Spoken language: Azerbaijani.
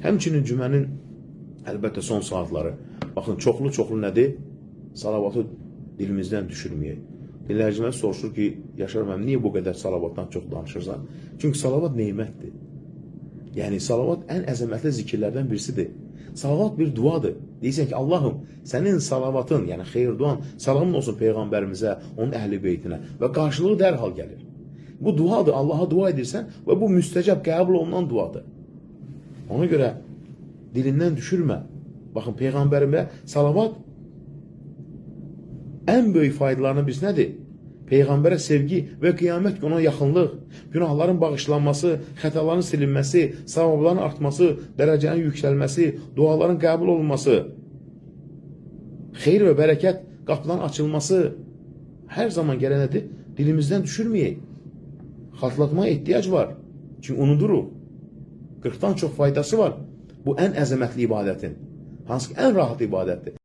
Həmçinin cümənin əlbəttə son saatları. Baxın, çoxlu nədir? Salavatı dilimizdən düşürməyək. Dinləyicilər soruşur ki, Yaşar müəllim, niyə bu qədər salavatdan çox danışırsan? Çünki salavat neymətdir. Yəni, salavat ən əzəmətli zikirlərdən birisidir. Salavat bir duadır. Deyirsən ki, Allahım, sənin salavatın, yəni xeyir duan, salamın olsun Peyğəmbərimizə, onun əhl-i beytinə və qarşılığı dərhal gəlir. Bu duadır, Allaha dua edirsən və bu müstəcəb, qəbul olunan duadır. Ona görə dilindən düşürmə. Baxın, Peyğəmbərimə salavat ən böyük faydalarının birisi nədir? Peyğəmbərə sevgi və qiyamət günə yaxınlıq, günahların bağışlanması, xətaların silinməsi, savabların artması, dərəcənin yüksəlməsi, duaların qəbul olunması, xeyir və bərəkət qapıların açılması hər zaman gələn nədir? Dilimizdən düşürməyək. Xatırlatmaya ehtiyac var. Çünki unuduruq. 40-dan çox faydası var. Bu ən əzəmətli ibadətin. Hansı ki, ən rahat ibadətdir.